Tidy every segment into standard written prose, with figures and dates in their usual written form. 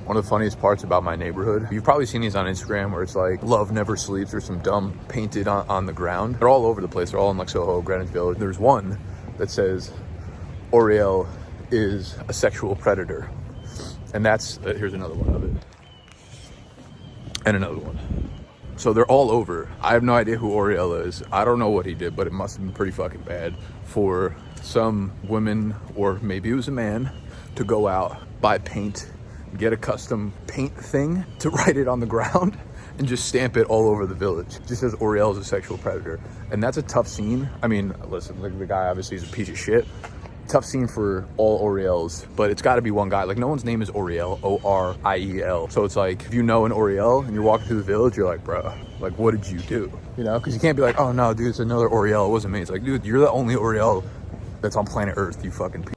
One of the funniest parts about my neighborhood, you've probably seen these on Instagram where it's like love never sleeps or some dumb painted on the ground. They're all over the place. They're all in like Soho, Greenwich Village. There's one that says Oriel is a sexual predator. And that's, here's another one of it. And another one. So they're all over. I have no idea who Oriel is. I don't know what he did, but it must have been pretty fucking bad for some women, or maybe it was a man, to go out, buy paint, get a custom paint thing to write it on the ground and just stamp it all over the village. It just says Oriel is a sexual predator. And that's a tough scene. I mean, listen, like the guy obviously is a piece of shit. Tough scene for all Oriels, but it's got to be one guy. Like, no one's name is Oriel, O-R-I-E-L. So it's like, if you know an Oriel and you're walking through the village, you're like, bro, like, what did you do? You know, because you can't be like, oh no, dude, it's another Oriel. It wasn't me. It's like, dude, you're the only Oriel that's on planet Earth, you fucking piece.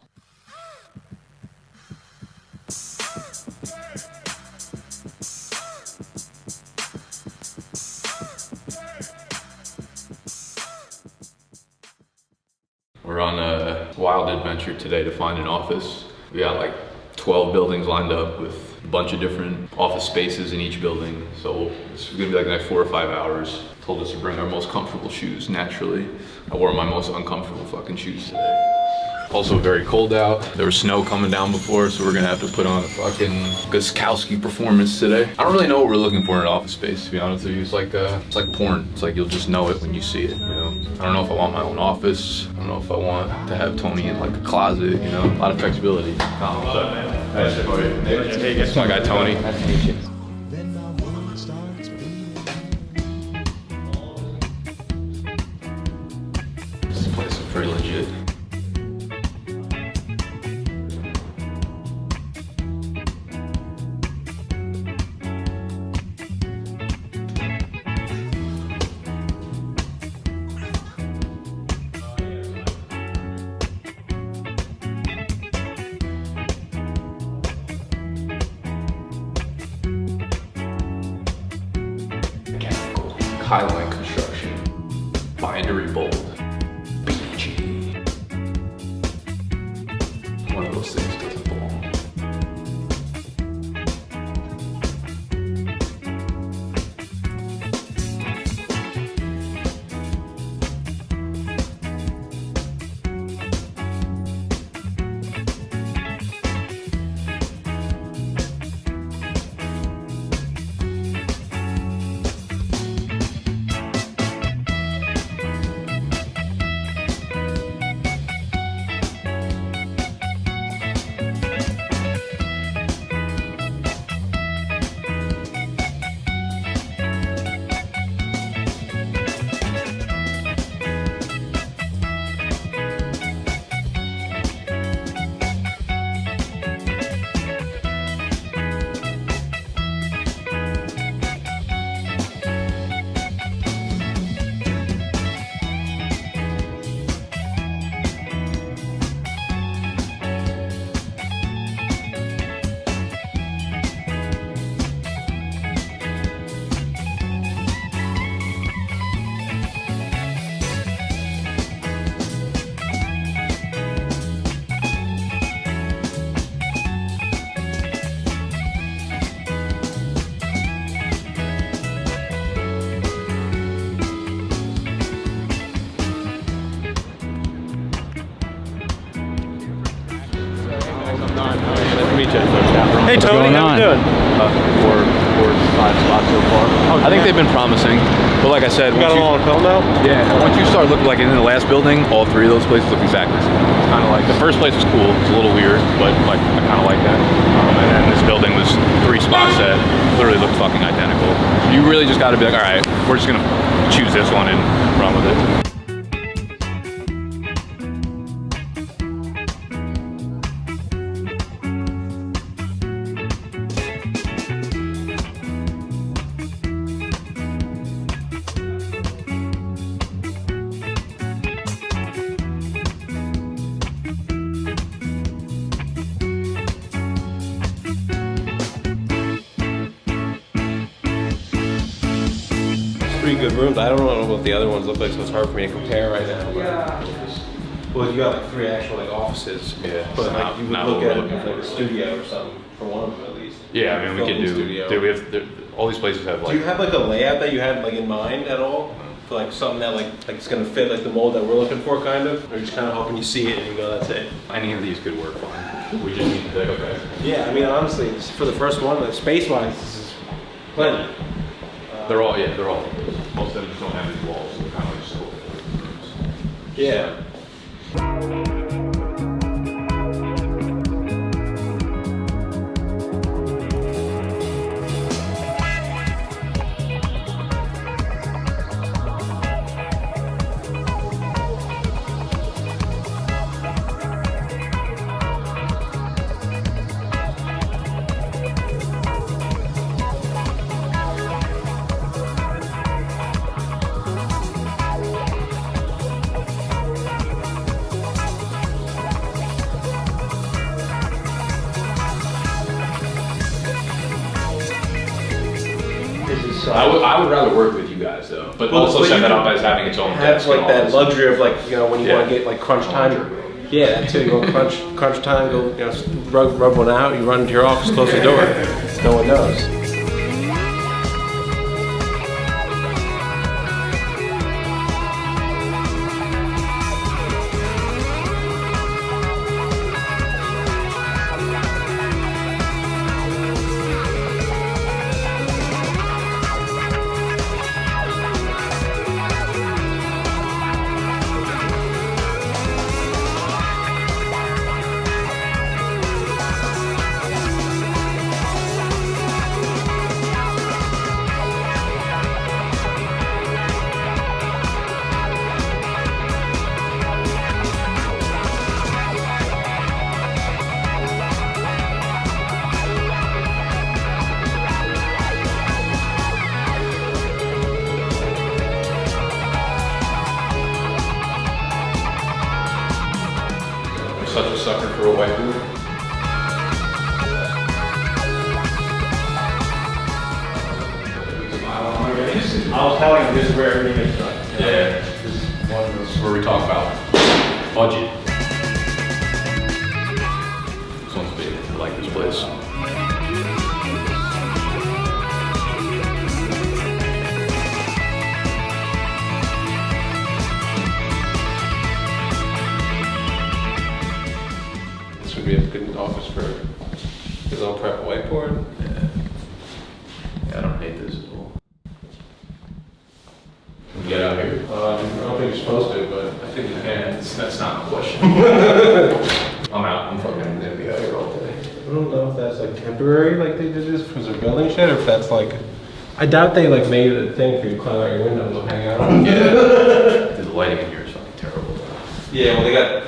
We're on a wild adventure today to find an office. We got like 12 buildings lined up with a bunch of different office spaces in each building. So it's gonna be like the next 4 or 5 hours. Told us to bring our most comfortable shoes, naturally. I wore my most uncomfortable fucking shoes today. Also very cold out. There was snow coming down before, so we're gonna have to put on a fucking Guskowski performance today. I don't really know what we're looking for in an office space, to be honest with you. It's like porn. It's like you'll just know it when you see it, you know? I don't know if I want my own office. I don't know if I want to have Tony in like a closet, you know? A lot of flexibility. Hello, man. Nice to meet you. That's my guy, Tony. Nice to meet you. This place is pretty legit. Highline Construction, Bindery Bold, BDGE. One of those things doesn't belong. Hey Tony, how you doing? 4 or 5 spots so far. I think they've been promising, but like I said, You got them all on film now? Yeah, once you start looking like in the last building, all 3 of those places look exactly the same. It's kind of like, the first place was cool, it's a little weird, but like I kind of like that. And then this building was 3 spots that literally looked fucking identical. You really just got to be like, all right, we're just gonna choose this one and run with it. Pretty good rooms. I don't know what the other ones look like, so it's hard for me to compare right now. But, well, you got like 3 actual like offices. Yeah. But like you would look at it like a studio or something for one of them at least. Yeah, I mean, we could do. Studio. Dude, we have all these places have like. Do you have like a layout that you had like in mind at all? For like something that like it's gonna fit like the mold that we're looking for, kind of? Or just kind of hoping you see it and you go, that's it? Any of these could work fine. We just need to be like, okay. Yeah, I mean, honestly, for the first one, like space-wise, this is plenty. They're all most of them just don't have these walls, so they're kind of like just open rooms. Yeah. I would rather work with you guys though, but also set that up as having its own have desk. like and that office. luxury of like, you know, when you want to get like crunch time. Yeah, that too. You go crunch time, go, you know, rub one out, you run into your office, close the door. No one knows. Such a sucker for a whiteboard. I was telling him this is where everything is done. Yeah. This is one of those where we talk about budget. This one's big. I like this place. This would be a good office for his own prep whiteboard. Yeah, I don't hate this at all. Can we get out here? I don't think you're supposed to, but I think we can. That's not a question. I'm out. I'm fucking gonna be out here all day. I don't know if that's like temporary, like they did this because they're building shit, or if that's like. I doubt they like made it a thing for you to climb out your window and go hang out. Yeah. Dude, the lighting in here is fucking terrible. Yeah, well they got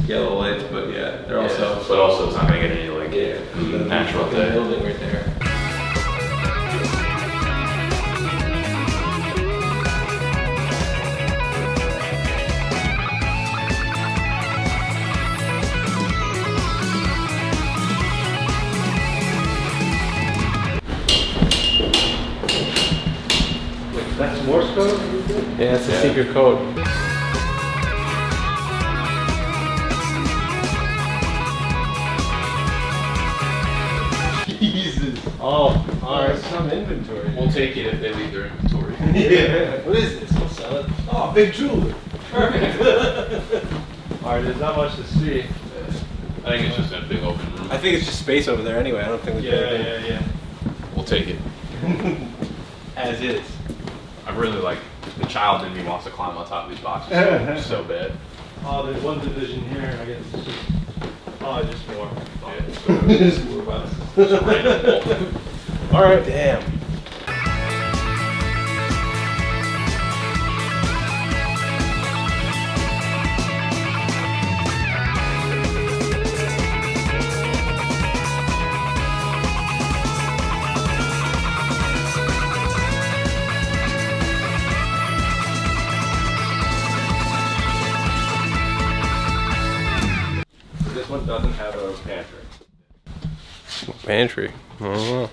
yellow lights, but yeah, they're also. But also it's not gonna get any like natural day. Building right there. That's Morse code? Yeah, it's a secret code. Jesus. Oh, alright. Some inventory. We'll take it if they leave their inventory. Yeah. What is this? We'll sell it. Oh, big jeweler. Perfect. Alright, there's not much to see. I think it's just a big open room. I think it's just space over there anyway. I don't think we Yeah. We'll take it. As is. I really like the child in me wants to climb on top of these boxes so bad. Oh, there's one division here. I guess it's just. Oh, just more. Yeah. Just more boxes. All right. Damn. This one doesn't have a pantry. Pantry. I don't know.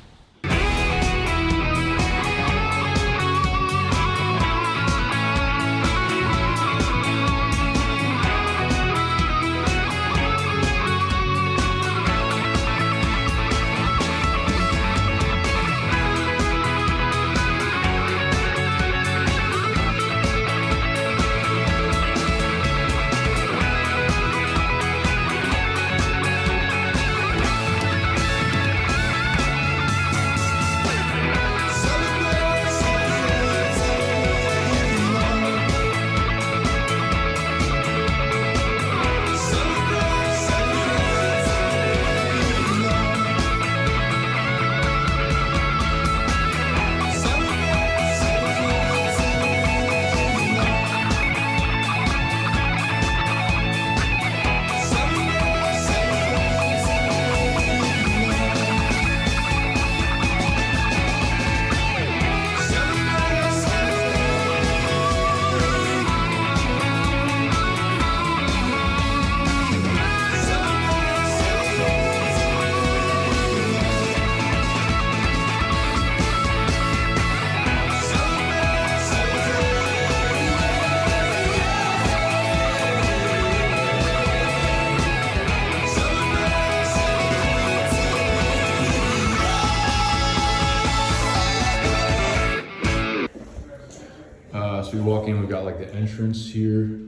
So you walk in, we've got like the entrance here,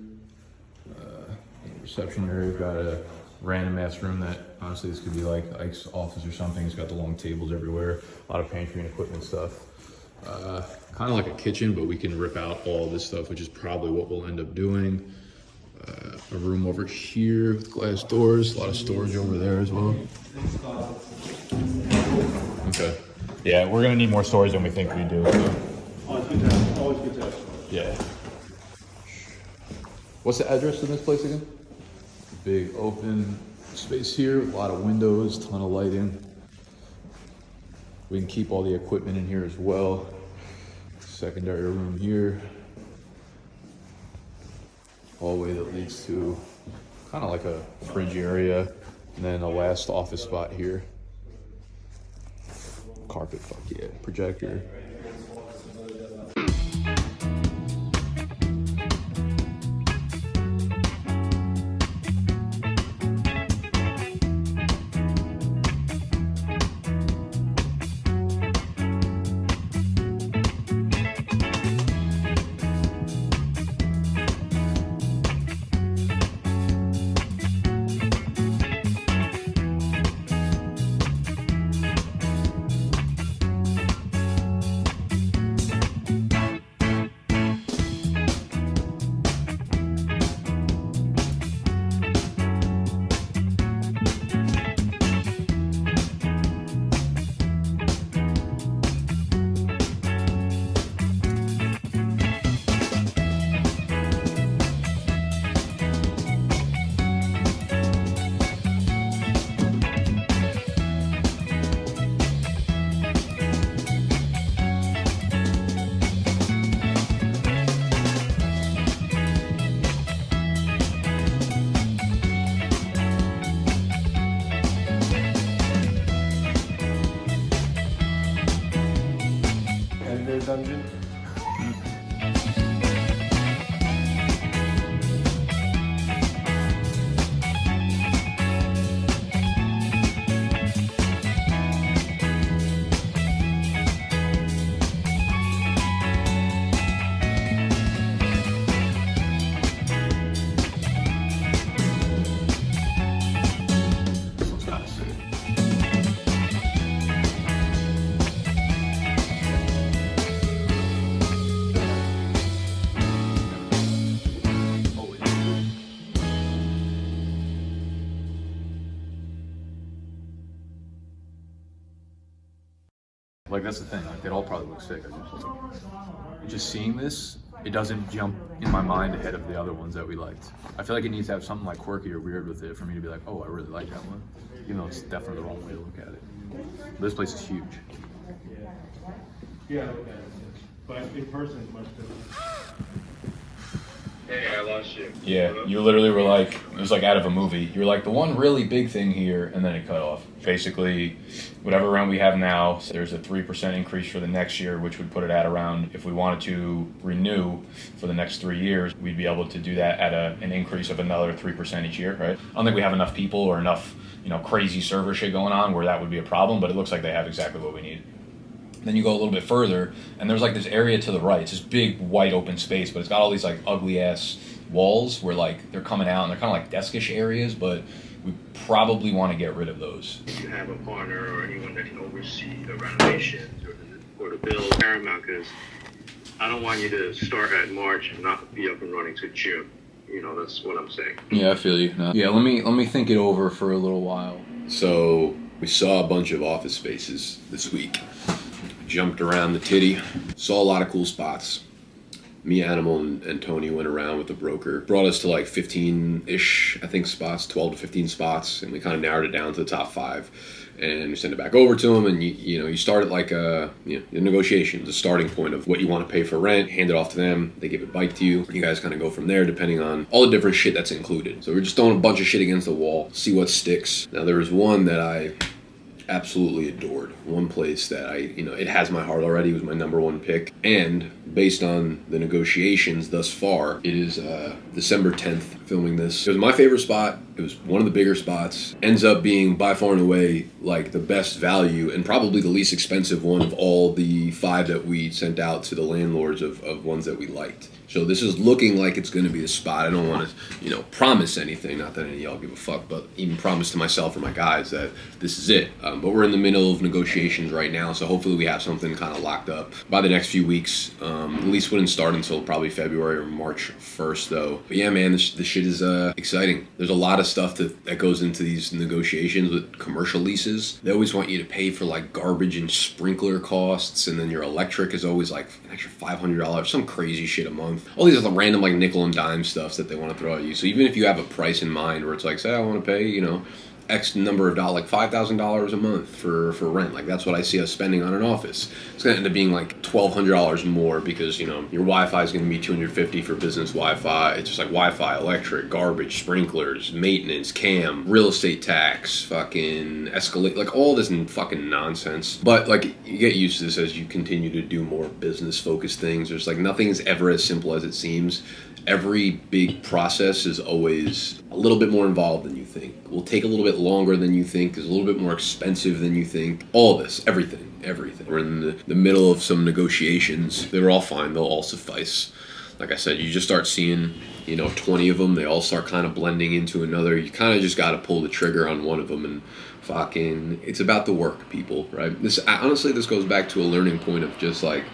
reception area. We've got a random ass room that honestly this could be like Ike's office or something. It's got the long tables everywhere, a lot of pantry and equipment stuff. Kind of like a kitchen, but we can rip out all this stuff, which is probably what we'll end up doing. A room over here with glass doors, a lot of storage over there as well. Okay. Yeah, we're gonna need more storage than we think we do. So. Always good to always good to Yeah. What's the address to this place again? Big open space here, a lot of windows, ton of lighting. We can keep all the equipment in here as well. Secondary room here. Hallway that leads to kind of like a fridge area. And then the last office spot here. Carpet, fuck yeah. Projector. Dungeon. Like that's the thing, like they'd all probably look sick. Just seeing this, it doesn't jump in my mind ahead of the other ones that we liked. I feel like it needs to have something like quirky or weird with it for me to be like, oh, I really like that one. Even though it's definitely the wrong way to look at it. This place is huge. Yeah, okay. But in person, it's much different. Hey, I lost you. Yeah, you literally were like, it was like out of a movie. You were like, the one really big thing here, and then it cut off. Basically, whatever rent we have now, there's a 3% increase for the next year, which would put it at around, if we wanted to renew for the next 3 years, we'd be able to do that at an increase of another 3% each year, right? I don't think we have enough people or enough, crazy server shit going on where that would be a problem, but it looks like they have exactly what we need. Then you go a little bit further, and there's like this area to the right. It's this big, wide open space, but it's got all these like ugly ass walls where like they're coming out and they're kind of like deskish areas, but we probably want to get rid of those. If you have a partner or anyone that can oversee the renovations or the build, paramount, because I don't want you to start at March and not be up and running to June. That's what I'm saying. Yeah, I feel you. No. Yeah, let me think it over for a little while. So we saw a bunch of office spaces this week. Jumped around the titty, saw a lot of cool spots. Me, Animal, and Tony went around with the broker. Brought us to like 15-ish, I think, spots, 12 to 15 spots, and we kind of narrowed it down to the top 5. And we sent it back over to them, and you start at like a negotiation, the starting point of what you want to pay for rent, hand it off to them, they give it back to you. You guys kind of go from there depending on all the different shit that's included. So we're just throwing a bunch of shit against the wall, see what sticks. Now there was one that I absolutely adored. One place that it has my heart already. It was my number 1 pick. And based on the negotiations thus far, it is December 10th filming this. It was my favorite spot It was one of the bigger spots. Ends up being by far and away like the best value and probably the least expensive one of all the 5 that we sent out to the landlords of ones that we liked. So this is looking like it's going to be the spot. I don't want to, promise anything. Not that any of y'all give a fuck, but even promise to myself or my guys that this is it. But we're in the middle of negotiations right now, so hopefully we have something kind of locked up by the next few weeks. The lease wouldn't start until probably February or March 1st, though. But yeah, man, this shit is exciting. There's a lot of stuff that goes into these negotiations with commercial leases. They always want you to pay for like garbage and sprinkler costs, and then your electric is always like an extra $500, some crazy shit a month. All these other random like nickel and dime stuff that they want to throw at you. So even if you have a price in mind where it's like, say I want to pay, X number of dollars, like $5,000 a month for rent. Like that's what I see us spending on an office. It's going to end up being like $1,200 more because, your Wi-Fi is going to be $250 for business Wi-Fi. It's just like Wi-Fi, electric, garbage, sprinklers, maintenance, cam, real estate tax, fucking escalate, like all this fucking nonsense. But like you get used to this as you continue to do more business focused things. There's like nothing is ever as simple as it seems. Every big process is always a little bit more involved than you think. Will take a little bit longer than you think, is a little bit more expensive than you think. All this, everything. We're in the middle of some negotiations. They're all fine. They'll all suffice. Like I said, you just start seeing, 20 of them. They all start kind of blending into another. You kind of just got to pull the trigger on one of them and fucking, it's about the work, people, right? This goes back to a learning point of just like,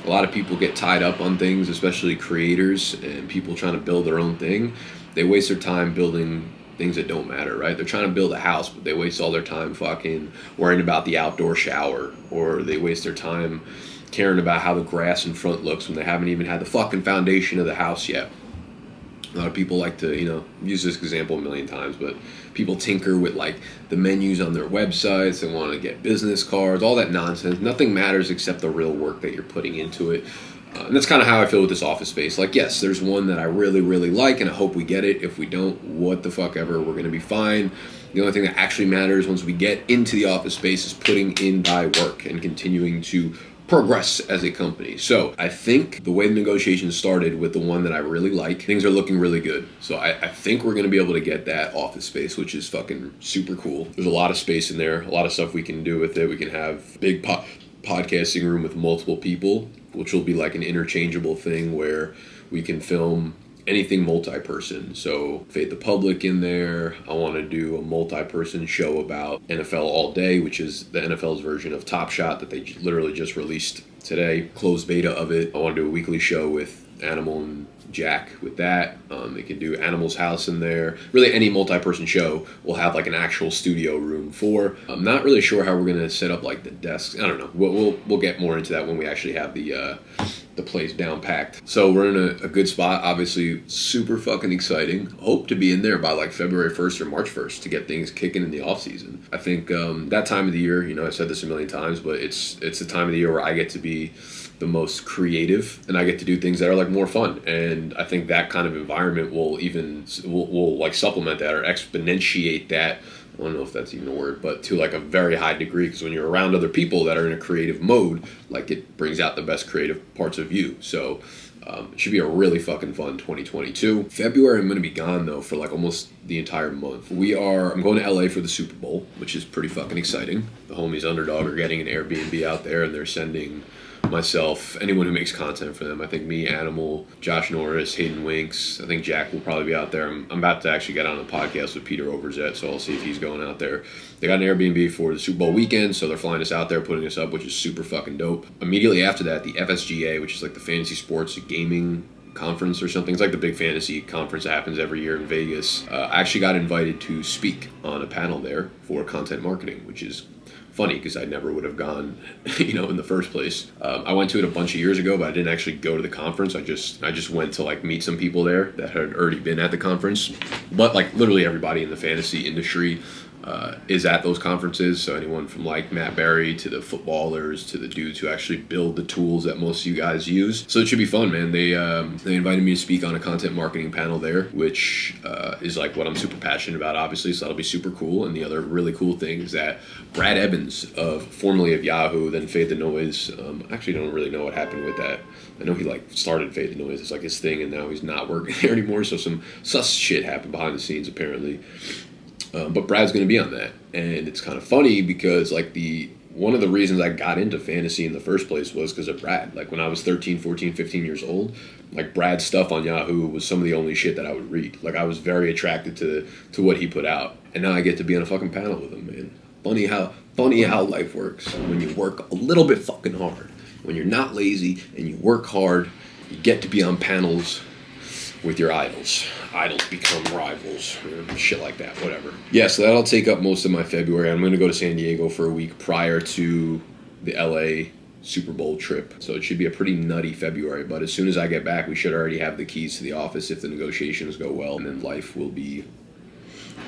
a lot of people get tied up on things, especially creators and people trying to build their own thing. They waste their time building things that don't matter, right? They're trying to build a house, but they waste all their time fucking worrying about the outdoor shower, or they waste their time caring about how the grass in front looks when they haven't even had the fucking foundation of the house yet. A lot of people like to, use this example a million times, but people tinker with like the menus on their websites. They want to get business cards, all that nonsense. Nothing matters except the real work that you're putting into it. And that's kind of how I feel with this office space. Like, yes, there's one that I really, really like, and I hope we get it. If we don't, what the fuck ever, we're going to be fine. The only thing that actually matters once we get into the office space is putting in by work and continuing to progress as a company. So I think the way the negotiations started with the one that I really like, things are looking really good. So I think we're going to be able to get that office space, which is fucking super cool. There's a lot of space in there, a lot of stuff we can do with it. We can have big podcasting room with multiple people, which will be like an interchangeable thing where we can film anything multi-person. So Fade the Public in there. I want to do a multi-person show about NFL All Day, which is the NFL's version of Top Shot that they literally just released today. Closed beta of it. I want to do a weekly show with Animal and Jack with that. They can do Animal's House in there. Really any multi-person show will have like an actual studio room for. I'm not really sure how we're going to set up like the desks. I don't know. We'll get more into that when we actually have the place down packed. So we're in a good spot. Obviously super fucking exciting. Hope to be in there by like February 1st or March 1st to get things kicking in the off season. I think that time of the year, I've said this a million times, but it's the time of the year where I get to be the most creative and I get to do things that are like more fun. And I think that kind of environment will like supplement that or exponentiate that. I don't know if that's even a word, but to like a very high degree, because when you're around other people that are in a creative mode, like it brings out the best creative parts of you. So it should be a really fucking fun 2022. February, I'm going to be gone though for like almost the entire month. I'm going to LA for the Super Bowl, which is pretty fucking exciting. The homies Underdog are getting an Airbnb out there and they're sending myself, anyone who makes content for them. I think me, Animal, Josh Norris, Hayden Winks. I think Jack will probably be out there. I'm about to actually get on a podcast with Peter Overzet, so I'll see if he's going out there. They got an Airbnb for the Super Bowl weekend, so they're flying us out there, putting us up, which is super fucking dope. Immediately after that, the FSGA, which is like the Fantasy Sports Gaming Conference or something. It's like the big fantasy conference that happens every year in Vegas. I actually got invited to speak on a panel there for content marketing, which is funny because I never would have gone, in the first place. I went to it a bunch of years ago, but I didn't actually go to the conference. I just went to like meet some people there that had already been at the conference. But like literally everybody in the fantasy industry is at those conferences. So anyone from like Matt Berry to the footballers to the dudes who actually build the tools that most of you guys use. So it should be fun, man. They invited me to speak on a content marketing panel there, which is like what I'm super passionate about, obviously. So that'll be super cool. And the other really cool thing is that Brad Evans, formerly of Yahoo, then Fade the Noise. I actually don't really know what happened with that. I know he like started Fade the Noise. It's like his thing, and now he's not working there anymore. So some sus shit happened behind the scenes apparently. But Brad's going to be on that, and it's kind of funny because like one of the reasons I got into fantasy in the first place was because of Brad. Like when I was 13, 14, 15 years old, like Brad's stuff on Yahoo was some of the only shit that I would read. Like I was very attracted to what he put out, and now I get to be on a fucking panel with him, man. Funny how life works when you work a little bit fucking hard. When you're not lazy and you work hard, you get to be on panels with your idols. Idols become rivals, shit like that, whatever. Yeah, so that'll take up most of my February. I'm going to go to San Diego for a week prior to the LA Super Bowl trip. So it should be a pretty nutty February, but as soon as I get back, we should already have the keys to the office if the negotiations go well, and then life will be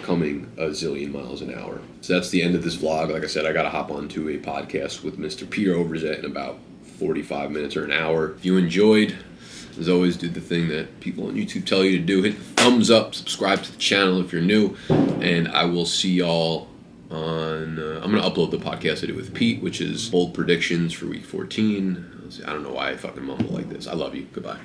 coming a zillion miles an hour. So that's the end of this vlog. Like I said, I got to hop onto a podcast with Mr. Peter Overzet in about 45 minutes or an hour. If you enjoyed, as always, do the thing that people on YouTube tell you to do. Hit the thumbs up, subscribe to the channel if you're new, and I will see y'all on... I'm going to upload the podcast I did with Pete, which is bold predictions for week 14. I don't know why I fucking mumble like this. I love you. Goodbye.